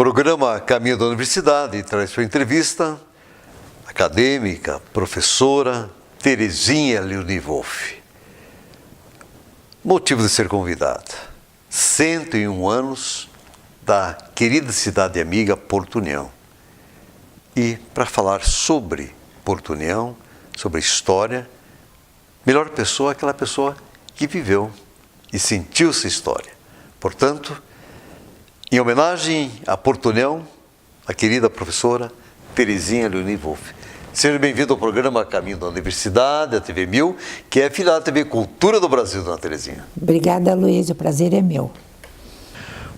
programa Caminho da Universidade traz sua entrevista acadêmica, professora Terezinha Leoni Wolff. Motivo de ser convidada: 101 anos da querida cidade amiga Porto União. E para falar sobre Porto União, sobre a história, melhor pessoa é aquela pessoa que viveu e sentiu essa história. Portanto, em homenagem a Porto União, a querida professora Terezinha Leoni Wolff. Seja bem-vindo ao programa Caminho da Universidade, a TV 1000, que é afiliada à TV Cultura do Brasil, dona Terezinha. Obrigada, Luiz, o prazer é meu.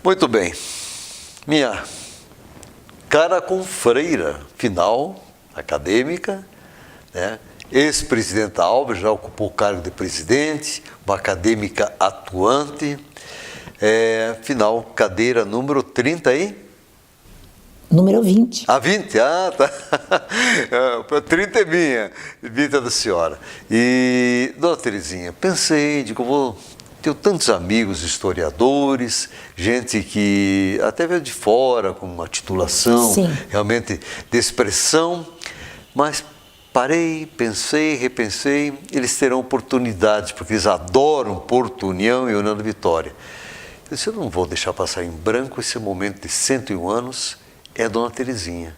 Muito bem. Minha cara confreira final, acadêmica, né? Ex-presidenta Alves, já ocupou o cargo de presidente, uma acadêmica atuante. Final, cadeira número 30 aí? Número 20. Ah, 20? Ah, tá. 30 é minha, 20 é da senhora. E, dona Terezinha, pensei, tenho tantos amigos historiadores, gente que até veio de fora com uma titulação, Sim, realmente de expressão, mas parei, pensei, repensei, eles terão oportunidades, porque eles adoram Porto União e União da Vitória. Eu disse, eu não vou deixar passar em branco esse momento de 101 anos, é a dona Terezinha.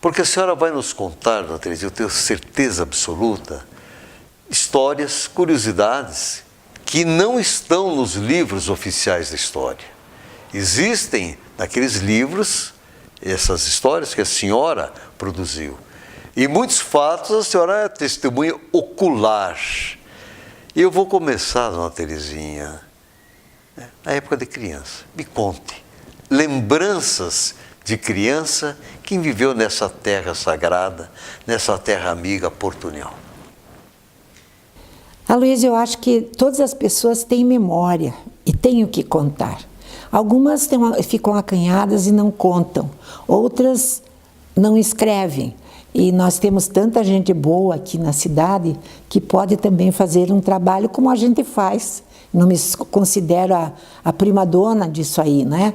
Porque a senhora vai nos contar, dona Terezinha, eu tenho certeza absoluta, histórias, curiosidades, que não estão nos livros oficiais da história. Existem naqueles livros, essas histórias que a senhora produziu. E muitos fatos a senhora é testemunha ocular. E eu vou começar, dona Terezinha, na época de criança. Me conte, lembranças de criança que viveu nessa terra sagrada, nessa terra amiga Porto União. Luiz, eu acho que todas as pessoas têm memória e têm o que contar. Algumas ficam acanhadas e não contam, outras não escrevem. E nós temos tanta gente boa aqui na cidade que pode também fazer um trabalho como a gente faz. Não me considero a primadona disso aí, né?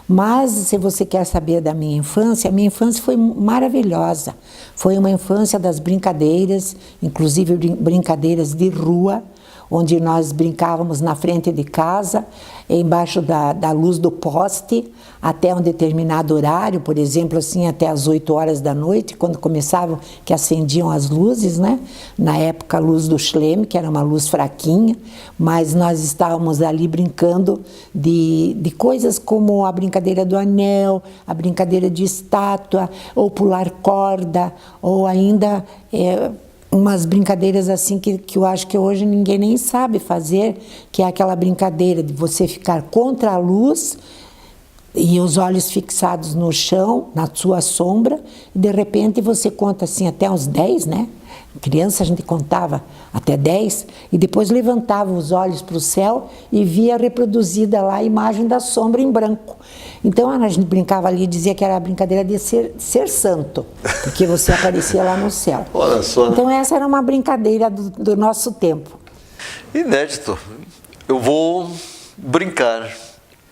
Mas, se você quer saber da minha infância, a minha infância foi maravilhosa. Foi uma infância das brincadeiras, inclusive brincadeiras de rua, onde nós brincávamos na frente de casa, embaixo da luz do poste, até um determinado horário, por exemplo, assim, até as 8 horas da noite, quando começavam, que acendiam as luzes, né? Na época, a luz do Schlem, que era uma luz fraquinha, mas nós estávamos ali brincando de coisas como a brincadeira do anel, a brincadeira de estátua, ou pular corda, ou ainda umas brincadeiras assim que eu acho que hoje ninguém nem sabe fazer, que é aquela brincadeira de você ficar contra a luz e os olhos fixados no chão, na sua sombra, e de repente você conta assim até uns 10, né? Criança a gente contava até 10 e depois levantava os olhos para o céu e via reproduzida lá a imagem da sombra em branco. Então a gente brincava ali e dizia que era a brincadeira de ser santo, porque você aparecia lá no céu. Olha só. Então essa era uma brincadeira do nosso tempo. Inédito. Eu vou brincar.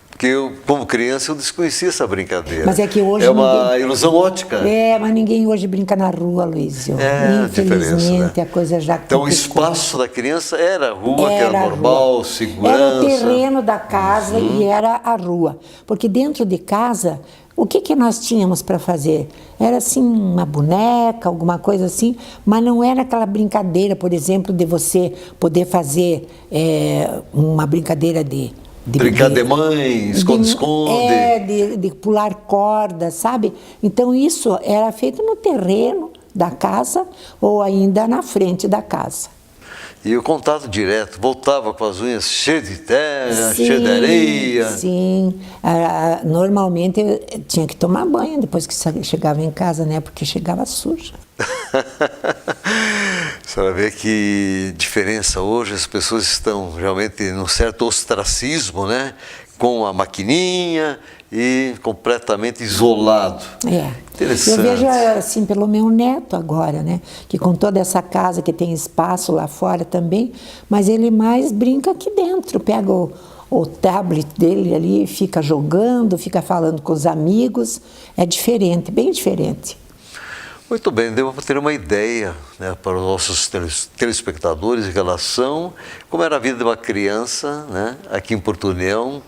Porque eu, como criança, eu desconhecia essa brincadeira. Mas é que hoje é uma ilusão ótica. Mas ninguém hoje brinca na rua, Luiz. Infelizmente, né? A coisa já então o espaço da criança era a rua, que era normal, segurança. Era o terreno da casa e era a rua. Porque dentro de casa, o que nós tínhamos para fazer? Era assim, uma boneca, alguma coisa assim, mas não era aquela brincadeira, por exemplo, de você poder fazer uma brincadeira de brincar de mãe, esconde-esconde. De pular corda, sabe? Então isso era feito no terreno da casa ou ainda na frente da casa. E o contato direto, voltava com as unhas cheias de terra, cheias de areia. Sim, normalmente eu tinha que tomar banho depois que chegava em casa, né? Porque chegava suja. A senhora vê que diferença hoje, as pessoas estão realmente num certo ostracismo, né? Com a maquininha e completamente isolado. Interessante. Eu vejo assim pelo meu neto agora, né? Que com toda essa casa que tem espaço lá fora também, mas ele mais brinca aqui dentro, pega o tablet dele ali, fica jogando, fica falando com os amigos. É diferente, bem diferente. Muito bem, deu para ter uma ideia, né, para os nossos telespectadores em relação a como era a vida de uma criança, né, aqui em Porto União,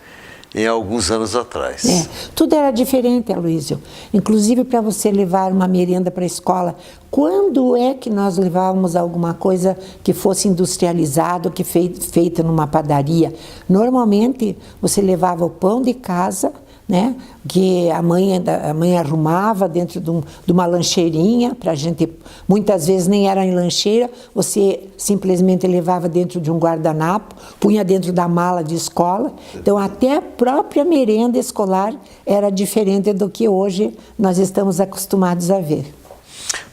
em alguns anos atrás. Tudo era diferente, Aloysio. Inclusive para você levar uma merenda para a escola. Quando é que nós levávamos alguma coisa que fosse industrializado, que feita numa padaria? Normalmente você levava o pão de casa, né, que a mãe arrumava dentro de uma lancheirinha para a gente, muitas vezes nem era em lancheira, você simplesmente levava dentro de um guardanapo, punha dentro da mala de escola. Então até a própria merenda escolar era diferente do que hoje nós estamos acostumados a ver.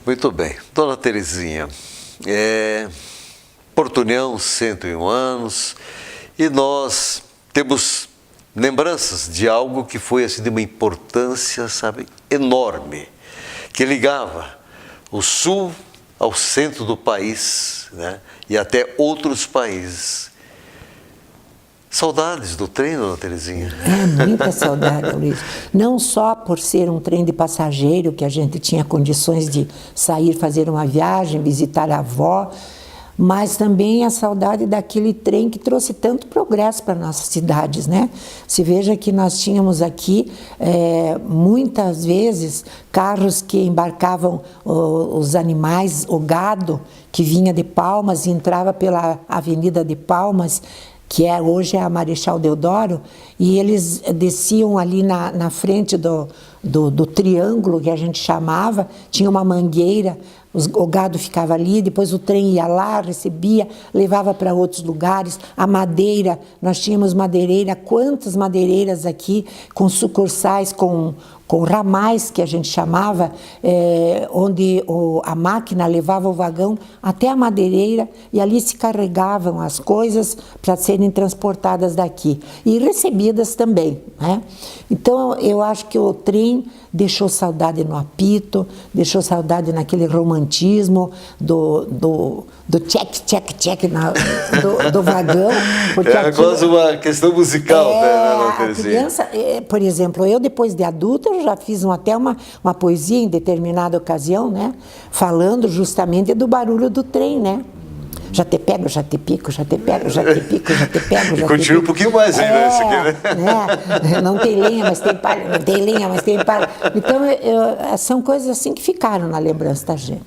Muito bem. Dona Terezinha, Porto União, 101 anos, e nós temos lembranças de algo que foi assim, de uma importância, sabe, enorme, que ligava o sul ao centro do país, né, e até outros países. Saudades do trem, dona Terezinha? Muita saudade, Luiz. Não só por ser um trem de passageiro, que a gente tinha condições de sair, fazer uma viagem, visitar a avó, mas também a saudade daquele trem que trouxe tanto progresso para nossas cidades, né? Se veja que nós tínhamos aqui, muitas vezes, carros que embarcavam os animais, o gado, que vinha de Palmas e entrava pela Avenida de Palmas, que hoje é a Marechal Deodoro, e eles desciam ali na frente do triângulo, que a gente chamava, tinha uma mangueira, o gado ficava ali, depois o trem ia lá, recebia, levava para outros lugares. A madeira, nós tínhamos madeireira, quantas madeireiras aqui, com sucursais, com ramais, que a gente chamava, onde a máquina levava o vagão até a madeireira e ali se carregavam as coisas para serem transportadas daqui e recebidas também, né? Então, eu acho que o trem deixou saudade no apito, deixou saudade naquele romantismo do check do vagão. Porque quase uma questão musical, né, a criança, por exemplo, eu depois de adulta, eu já fiz até uma poesia em determinada ocasião, né, falando justamente do barulho do trem, né? Já te pego, já te pico, já te pego, já te pico, já te pego, já te continua um pouquinho mais ainda esse aqui, né? Não tem lenha, mas tem palha, não tem lenha, mas tem palha. Então, são coisas assim que ficaram na lembrança da gente.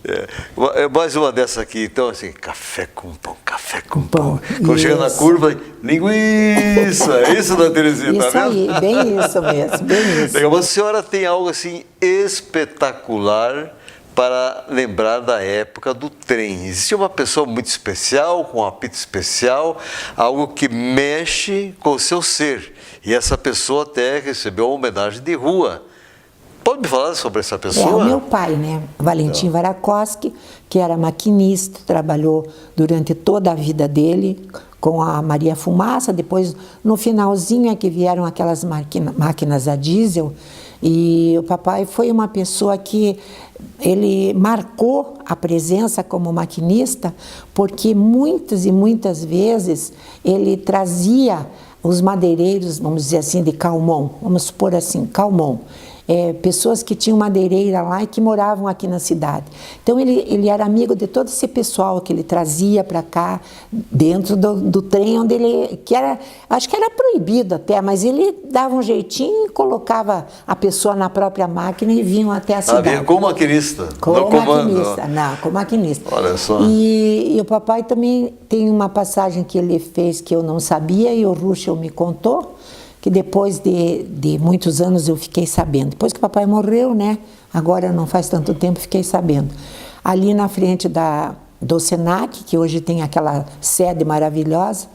Mais uma dessa aqui, então, assim, café com pão, café com pão. Quando chega na curva, linguiça, é isso, dona Terezinha, isso tá vendo? Aí, bem isso mesmo, bem isso. A senhora tem algo assim espetacular para lembrar da época do trem. Existia uma pessoa muito especial, com um apito especial, algo que mexe com o seu ser. E essa pessoa até recebeu uma homenagem de rua. Pode me falar sobre essa pessoa? É o meu pai, né? Valentim Varakoski, que era maquinista, trabalhou durante toda a vida dele com a Maria Fumaça. Depois, no finalzinho, é que vieram aquelas máquinas a diesel. E o papai foi uma pessoa que ele marcou a presença como maquinista, porque muitas e muitas vezes ele trazia os madeireiros, vamos dizer assim, de Calmon, vamos supor assim, Calmon. Pessoas que tinham madeireira lá e que moravam aqui na cidade. Então ele era amigo de todo esse pessoal que ele trazia para cá, dentro do trem, onde acho que era proibido até, mas ele dava um jeitinho e colocava a pessoa na própria máquina e vinham até a cidade. Como maquinista? Como maquinista, não, como maquinista. Olha só. E o papai também tem uma passagem que ele fez que eu não sabia e o Ruschel me contou, que depois de muitos anos eu fiquei sabendo. Depois que o papai morreu, né? Agora não faz tanto tempo, fiquei sabendo. Ali na frente do Senac, que hoje tem aquela sede maravilhosa,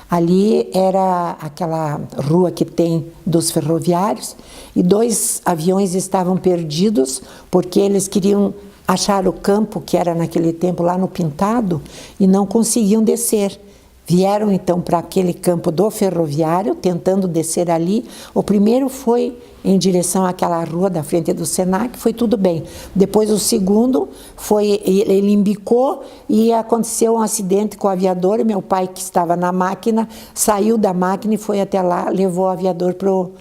ali era aquela rua que tem dos ferroviários e 2 aviões estavam perdidos porque eles queriam achar o campo que era naquele tempo lá no Pintado e não conseguiam descer. Vieram então para aquele campo do Ferroviário, tentando descer ali. O primeiro foi em direção àquela rua da frente do Senac, foi tudo bem. Depois o segundo foi, ele embicou e aconteceu um acidente com o aviador. E meu pai, que estava na máquina, saiu da máquina e foi até lá, levou o aviador pro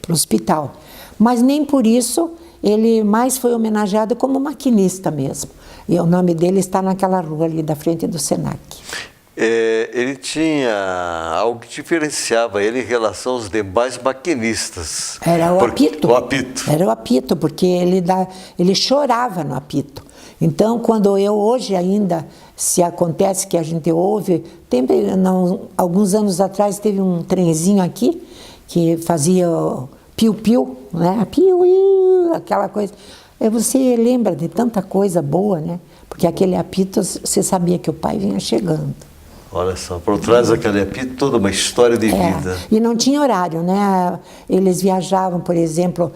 hospital. Mas nem por isso ele mais foi homenageado como maquinista mesmo. E o nome dele está naquela rua ali da frente do Senac. Ele tinha algo que diferenciava ele em relação aos demais maquinistas. Era o apito. O apito. Era o apito, porque ele chorava no apito. Então, quando hoje ainda, se acontece que a gente ouve, alguns anos atrás teve um trenzinho aqui, que fazia piu-piu, né? Piu, aquela coisa. Você lembra de tanta coisa boa, né? Porque aquele apito, você sabia que o pai vinha chegando. Olha só, por trás daquele apito, toda uma história de vida. E não tinha horário, né? Eles viajavam, por exemplo,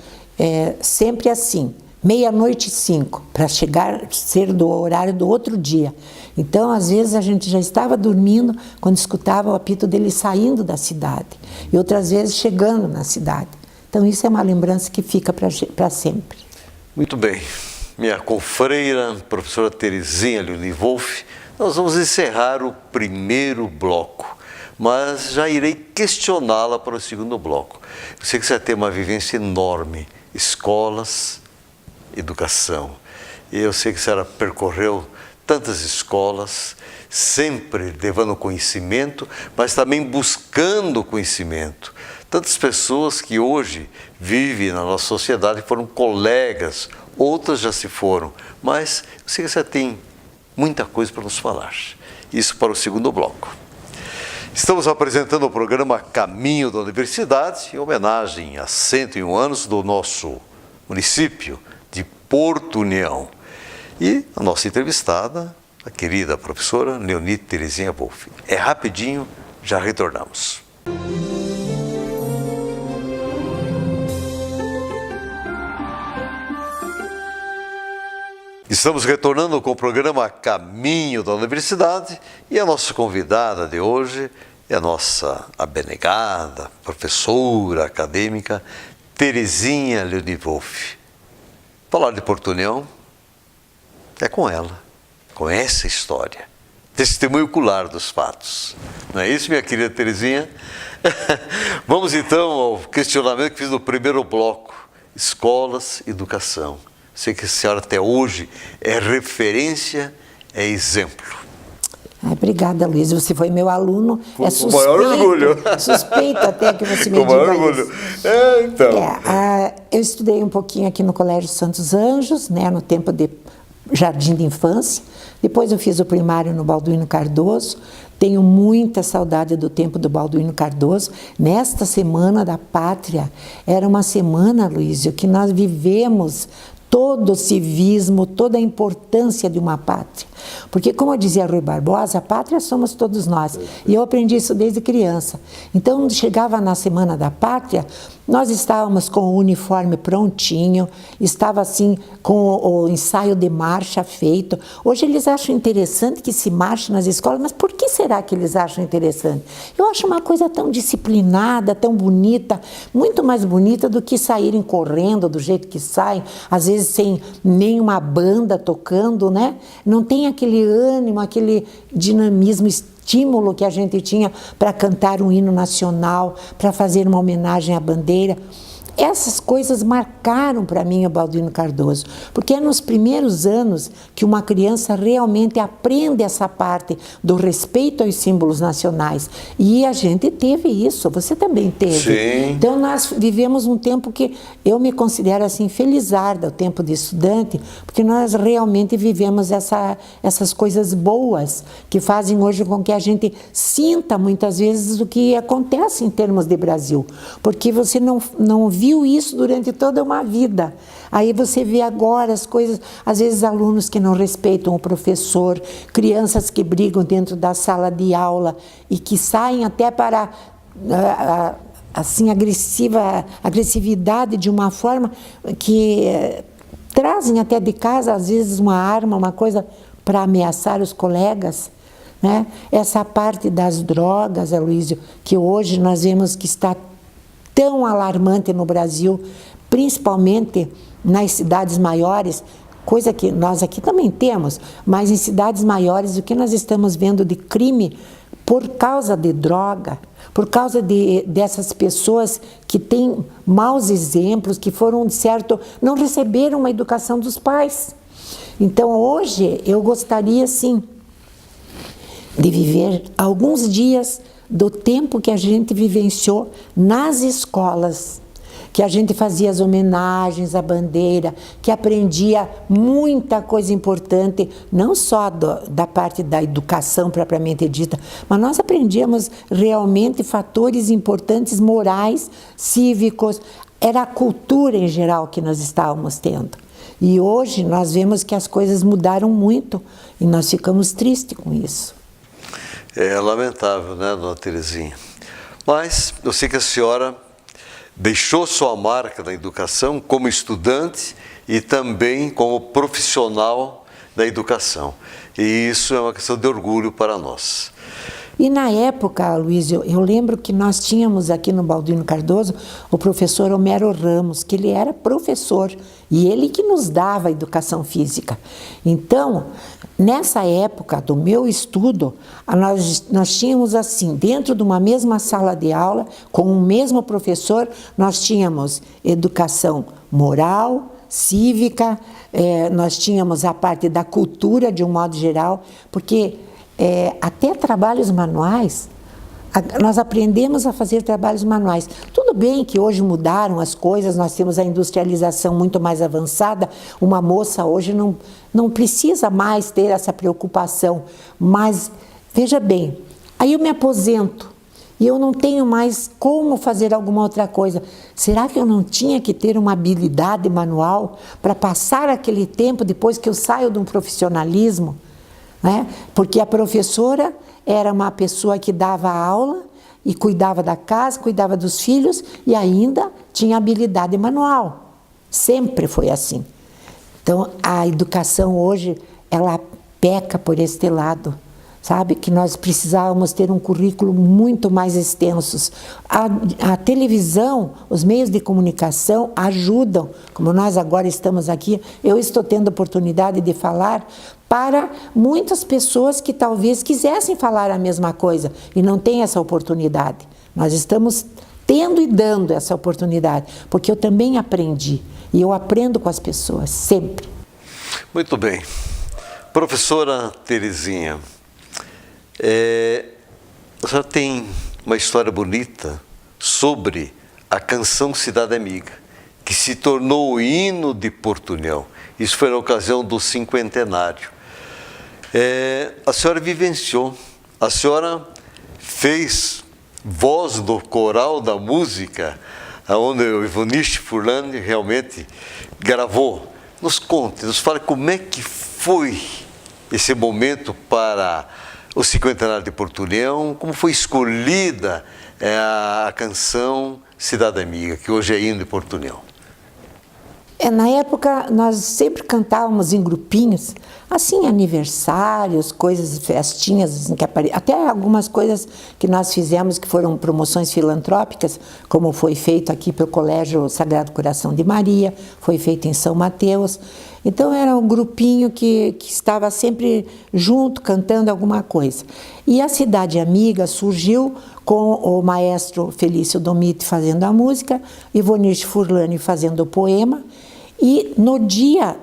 sempre assim, 00:05, para ser do horário do outro dia. Então, às vezes, a gente já estava dormindo quando escutava o apito dele saindo da cidade. E outras vezes chegando na cidade. Então, isso é uma lembrança que fica para sempre. Muito bem. Minha confreira, professora Terezinha Leoni Wolff, nós vamos encerrar o primeiro bloco, mas já irei questioná-la para o segundo bloco. Eu sei que você vai ter uma vivência enorme, escolas, educação. E eu sei que a senhora percorreu tantas escolas, sempre levando conhecimento, mas também buscando conhecimento. Tantas pessoas que hoje vivem na nossa sociedade foram colegas, outras já se foram, mas eu sei que você tem muita coisa para nos falar. Isso para o segundo bloco. Estamos apresentando o programa Caminho da Universidade, em homenagem a 101 anos do nosso município de Porto União. E a nossa entrevistada, a querida professora Leoni Terezinha Wolff. É rapidinho, já retornamos. Estamos retornando com o programa Caminho da Universidade e a nossa convidada de hoje é a nossa abnegada, professora acadêmica, Terezinha Leoni Wolff. Falar de Porto União é com ela, com essa história, testemunho ocular dos fatos. Não é isso, minha querida Terezinha? Vamos então ao questionamento que fiz no primeiro bloco, escolas, educação. Sei que a senhora até hoje é referência, é exemplo. Obrigada, Luiz. Você foi meu aluno. Com o maior orgulho. Suspeito até que você me diga isso. Com o maior orgulho. Então. Eu estudei um pouquinho aqui no Colégio Santos Anjos, né, no tempo de jardim de infância. Depois eu fiz o primário no Balduino Cardoso. Tenho muita saudade do tempo do Balduino Cardoso. Nesta Semana da Pátria, era uma semana, Luísio, que nós vivemos todo o civismo, toda a importância de uma pátria. Porque, como dizia Rui Barbosa, a pátria somos todos nós. E eu aprendi isso desde criança. Então, chegava na Semana da Pátria, nós estávamos com o uniforme prontinho, estava assim com o ensaio de marcha feito. Hoje eles acham interessante que se marche nas escolas, mas por que será que eles acham interessante? Eu acho uma coisa tão disciplinada, tão bonita, muito mais bonita do que saírem correndo do jeito que saem, às vezes sem nenhuma banda tocando, né? Não tem aquele ânimo, aquele dinamismo, estímulo que a gente tinha para cantar um hino nacional, para fazer uma homenagem à bandeira. Essas coisas marcaram para mim o Balduino Cardoso, porque é nos primeiros anos que uma criança realmente aprende essa parte do respeito aos símbolos nacionais. E a gente teve isso, você também teve. Sim. Então nós vivemos um tempo que eu me considero assim felizarda, o tempo de estudante, porque nós realmente vivemos essas coisas boas que fazem hoje com que a gente sinta muitas vezes o que acontece em termos de Brasil, porque você não viu isso durante toda uma vida. Aí você vê agora as coisas, às vezes alunos que não respeitam o professor, crianças que brigam dentro da sala de aula e que saem até para assim agressividade de uma forma que trazem até de casa às vezes uma arma, uma coisa para ameaçar os colegas. né? Essa parte das drogas, Aloysio, que hoje nós vemos que está tão alarmante no Brasil, principalmente nas cidades maiores, coisa que nós aqui também temos, mas em cidades maiores o que nós estamos vendo de crime por causa de droga, por causa dessas pessoas que têm maus exemplos, que foram, de certo, não receberam uma educação dos pais. Então hoje eu gostaria sim de viver alguns dias do tempo que a gente vivenciou nas escolas, que a gente fazia as homenagens à bandeira, que aprendia muita coisa importante, não só da parte da educação propriamente dita, mas nós aprendíamos realmente fatores importantes morais, cívicos, era a cultura em geral que nós estávamos tendo. E hoje nós vemos que as coisas mudaram muito e nós ficamos tristes com isso. É lamentável, né, dona Terezinha? Mas eu sei que a senhora deixou sua marca na educação como estudante e também como profissional da educação. E isso é uma questão de orgulho para nós. E na época, Aloysio, eu lembro que nós tínhamos aqui no Baldino Cardoso o professor Homero Ramos, que ele era professor e ele que nos dava educação física. Então, nessa época do meu estudo, nós tínhamos assim, dentro de uma mesma sala de aula, com o mesmo professor, nós tínhamos educação moral, cívica, nós tínhamos a parte da cultura de um modo geral, porque até trabalhos manuais, nós aprendemos a fazer trabalhos manuais. Tudo bem que hoje mudaram as coisas, nós temos a industrialização muito mais avançada, uma moça hoje não precisa mais ter essa preocupação, mas veja bem, aí eu me aposento e eu não tenho mais como fazer alguma outra coisa. Será que eu não tinha que ter uma habilidade manual para passar aquele tempo depois que eu saio de um profissionalismo? Né? Porque a professora era uma pessoa que dava aula e cuidava da casa, cuidava dos filhos e ainda tinha habilidade manual. Sempre foi assim. Então, a educação hoje, ela peca por este lado, sabe? Que nós precisávamos ter um currículo muito mais extenso. A televisão, os meios de comunicação ajudam, como nós agora estamos aqui, eu estou tendo a oportunidade de falar para muitas pessoas que talvez quisessem falar a mesma coisa e não têm essa oportunidade. Nós estamos tendo e dando essa oportunidade, porque eu também aprendi e eu aprendo com as pessoas, sempre. Muito bem. Professora Terezinha, a senhora tem uma história bonita sobre a canção Cidade Amiga, que se tornou o hino de Portunhão. Isso foi na ocasião do cinquentenário. A senhora vivenciou, a senhora fez voz do coral da música, onde o Ivoniste Furlani realmente gravou. Nos conte, nos fale como é que foi esse momento para o cinquentenário de Portunhão, como foi escolhida a canção Cidade Amiga, que hoje é hino de Portunhão. Na época, nós sempre cantávamos em grupinhos, assim, aniversários, coisas, festinhas, assim, até algumas coisas que nós fizemos que foram promoções filantrópicas, como foi feito aqui pelo Colégio Sagrado Coração de Maria, foi feito em São Mateus. Então, era um grupinho que estava sempre junto, cantando alguma coisa. E a Cidade Amiga surgiu com o maestro Felício Domit fazendo a música, Ivoniste Furlani fazendo o poema. E no dia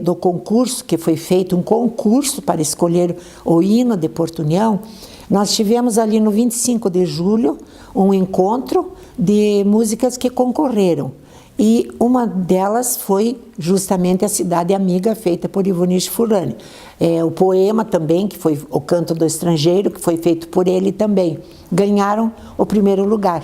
do concurso, que foi feito um concurso para escolher o hino de Portunhão, nós tivemos ali no 25 de julho um encontro de músicas que concorreram. E uma delas foi justamente a Cidade Amiga, feita por Ivoniste Furlani. O poema também, que foi o Canto do Estrangeiro, que foi feito por ele também. Ganharam o primeiro lugar.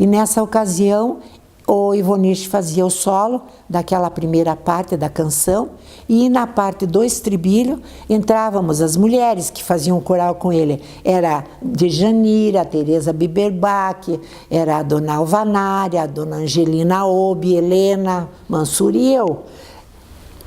E nessa ocasião, o Ivoniste fazia o solo daquela primeira parte da canção e na parte do estribilho entrávamos as mulheres que faziam o coral com ele. Era Djanira, a Teresa Biberbach, era a dona Alvanária, a dona Angelina Obi, Helena Mansur e eu,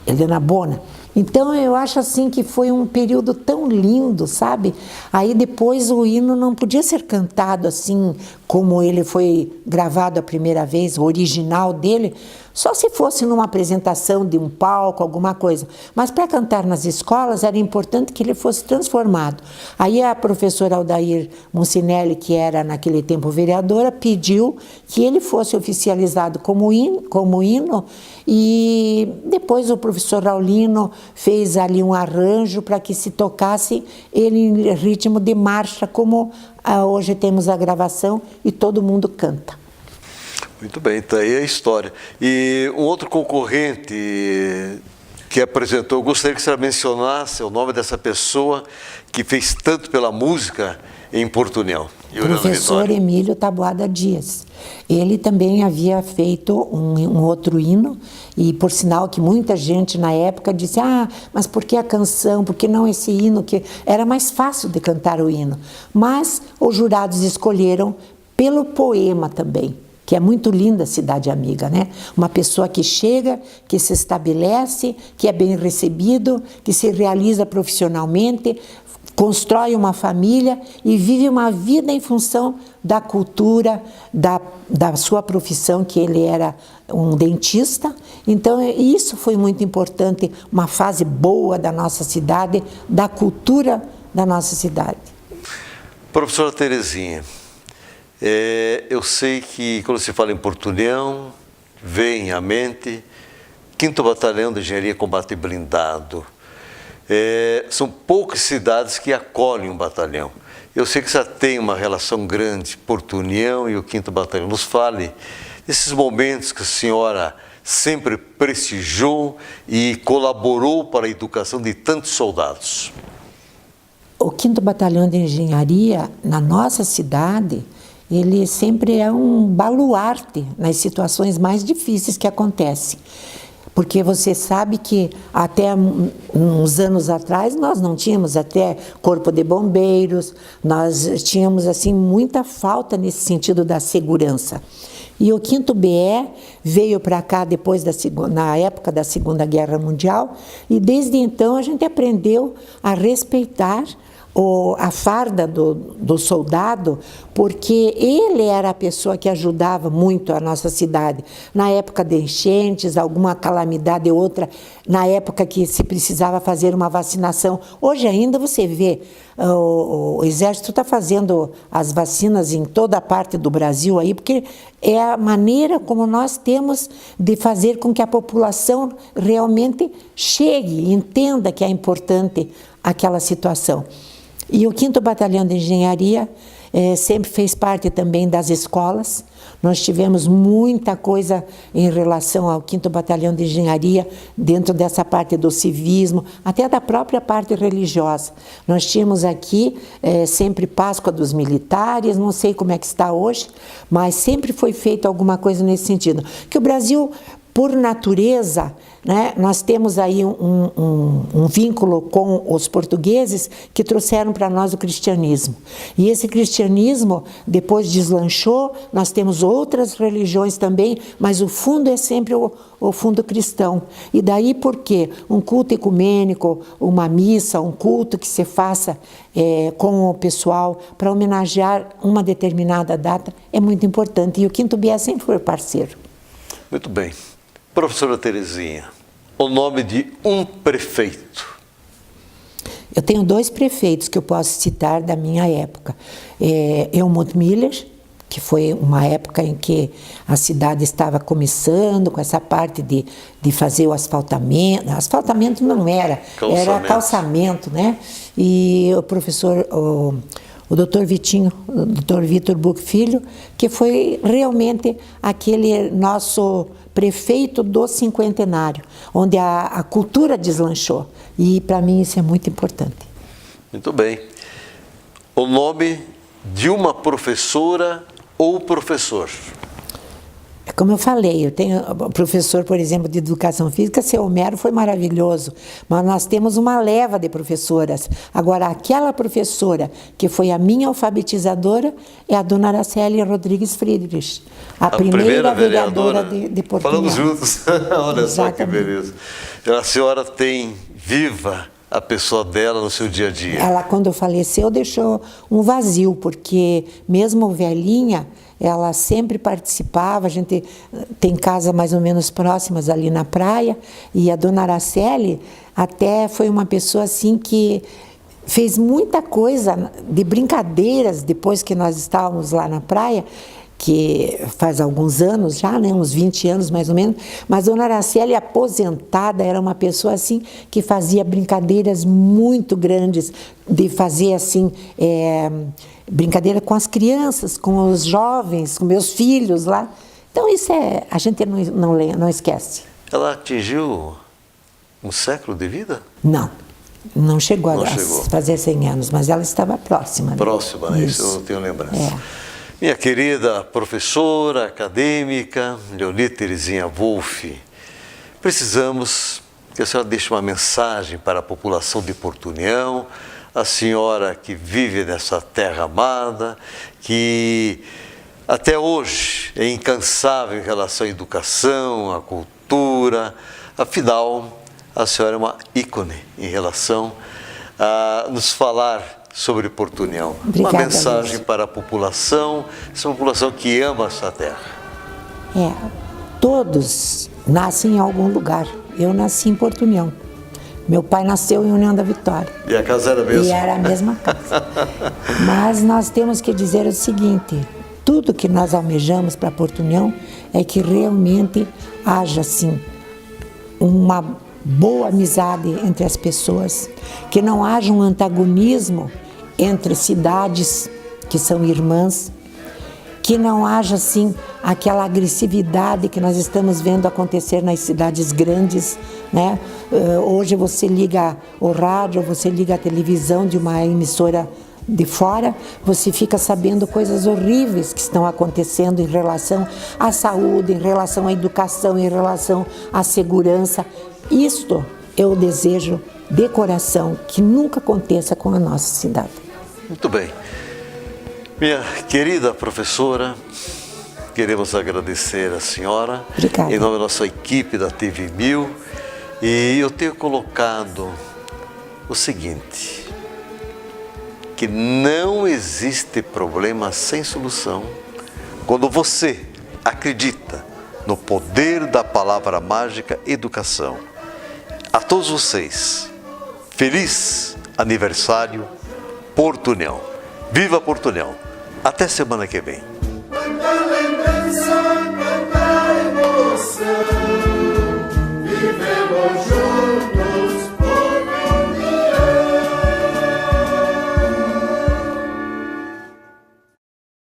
Helena Bona. Então eu acho assim que foi um período tão lindo, sabe? Aí depois o hino não podia ser cantado assim como ele foi gravado a primeira vez, o original dele, só se fosse numa apresentação de um palco, alguma coisa. Mas para cantar nas escolas era importante que ele fosse transformado. Aí a professora Aldair Muncinelli, que era naquele tempo vereadora, pediu que ele fosse oficializado como hino, e depois o professor Raulino fez ali um arranjo para que se tocasse ele em ritmo de marcha, como hoje temos a gravação e todo mundo canta. Muito bem, está aí a história. E um outro concorrente que apresentou, eu gostaria que você mencionasse o nome dessa pessoa que fez tanto pela música em Portunhol. Professor Emílio Taboada Dias. Ele também havia feito um outro hino, e por sinal que muita gente na época disse, mas por que a canção, por que não esse hino, que era mais fácil de cantar o hino. Mas os jurados escolheram pelo poema também, que é muito linda a Cidade Amiga, né? Uma pessoa que chega, que se estabelece, que é bem recebido, que se realiza profissionalmente, constrói uma família e vive uma vida em função da cultura, da sua profissão, que ele era um dentista. Então, isso foi muito importante, uma fase boa da nossa cidade, da cultura da nossa cidade. Professora Terezinha, eu sei que quando se fala em Portunhol, vem à mente 5º Batalhão de Engenharia Combate Blindado. São poucas cidades que acolhem um batalhão. Eu sei que já tem uma relação grande, Portunhol e o 5º Batalhão. Nos fale desses momentos que a senhora sempre prestigiou e colaborou para a educação de tantos soldados. O 5º Batalhão de Engenharia, na nossa cidade, ele sempre é um baluarte nas situações mais difíceis que acontecem. Porque você sabe que até uns anos atrás nós não tínhamos até corpo de bombeiros, nós tínhamos assim muita falta nesse sentido da segurança. E o 5º BE veio para cá depois na época da Segunda Guerra Mundial, e desde então a gente aprendeu a respeitar a farda do soldado, porque ele era a pessoa que ajudava muito a nossa cidade. Na época de enchentes, alguma calamidade ou outra, na época que se precisava fazer uma vacinação. Hoje ainda você vê, o Exército está fazendo as vacinas em toda a parte do Brasil aí, porque é a maneira como nós temos de fazer com que a população realmente chegue, entenda que é importante aquela situação. E o 5º Batalhão de Engenharia sempre fez parte também das escolas. Nós tivemos muita coisa em relação ao 5º Batalhão de Engenharia, dentro dessa parte do civismo, até da própria parte religiosa. Nós tínhamos aqui sempre Páscoa dos Militares, não sei como é que está hoje, mas sempre foi feito alguma coisa nesse sentido. Que o Brasil, por natureza, né, nós temos aí um vínculo com os portugueses que trouxeram para nós o cristianismo. E esse cristianismo depois deslanchou, nós temos outras religiões também, mas o fundo é sempre o fundo cristão. E daí por quê? Um culto ecumênico, uma missa, um culto que se faça com o pessoal para homenagear uma determinada data é muito importante. E o 5º BE sempre foi parceiro. Muito bem. Professora Terezinha, o nome de um prefeito. Eu tenho 2 prefeitos que eu posso citar da minha época. Helmut Miller, que foi uma época em que a cidade estava começando com essa parte de fazer o asfaltamento. Asfaltamento não era calçamento, né? E o professor, o doutor Vitor Buch Filho, que foi realmente aquele nosso prefeito do cinquentenário, onde a cultura deslanchou. E para mim isso é muito importante. Muito bem. O nome de uma professora ou professor? Como eu falei, eu tenho professor, por exemplo, de educação física, seu Homero foi maravilhoso, mas nós temos uma leva de professoras. Agora, aquela professora que foi a minha alfabetizadora é a dona Araceli Rodrigues Friedrich, a primeira vereadora de Portunhal. Falamos juntos. Olha Exatamente. só que beleza. A senhora tem viva a pessoa dela no seu dia a dia. Ela, quando faleceu, deixou um vazio, porque mesmo velhinha, ela sempre participava. A gente tem casa mais ou menos próximas ali na praia, e a dona Araceli até foi uma pessoa assim que fez muita coisa de brincadeiras depois que nós estávamos lá na praia, que faz alguns anos já, né, uns 20 anos mais ou menos, mas Dona Araceli, aposentada, era uma pessoa assim que fazia brincadeiras muito grandes, de fazer assim, brincadeira com as crianças, com os jovens, com meus filhos lá. Então isso a gente não esquece. Ela atingiu um século de vida? Não chegou a fazer 100 anos, mas ela estava próxima. Próxima, né? Isso eu não tenho lembrança. Minha querida professora acadêmica, Leonir Terezinha Wolff, precisamos que a senhora deixe uma mensagem para a população de Portunhão, a senhora que vive nessa terra amada, que até hoje é incansável em relação à educação, à cultura. Afinal, a senhora é uma ícone em relação a nos falar sobre Portunhão. Obrigada, uma mensagem Lúcio. para a população, essa população que ama essa terra. Todos nascem em algum lugar. Eu nasci em Portunhão. Meu pai nasceu em União da Vitória. E a casa era a mesma? E era a mesma casa. Mas nós temos que dizer o seguinte: tudo que nós almejamos para Portunhão é que realmente haja, assim, uma boa amizade entre as pessoas, que não haja um antagonismo entre cidades que são irmãs, que não haja, assim, aquela agressividade que nós estamos vendo acontecer nas cidades grandes, né? Hoje você liga o rádio, você liga a televisão de uma emissora de fora, você fica sabendo coisas horríveis que estão acontecendo em relação à saúde, em relação à educação, em relação à segurança. Isto eu desejo de coração que nunca aconteça com a nossa cidade. Muito bem. Minha querida professora, queremos agradecer a senhora. Obrigada. Em nome da nossa equipe da TV 1000. E eu tenho colocado o seguinte: que não existe problema sem solução quando você acredita no poder da palavra mágica educação. A todos vocês, feliz aniversário Portunhão. Viva Portunhão! Até semana que vem.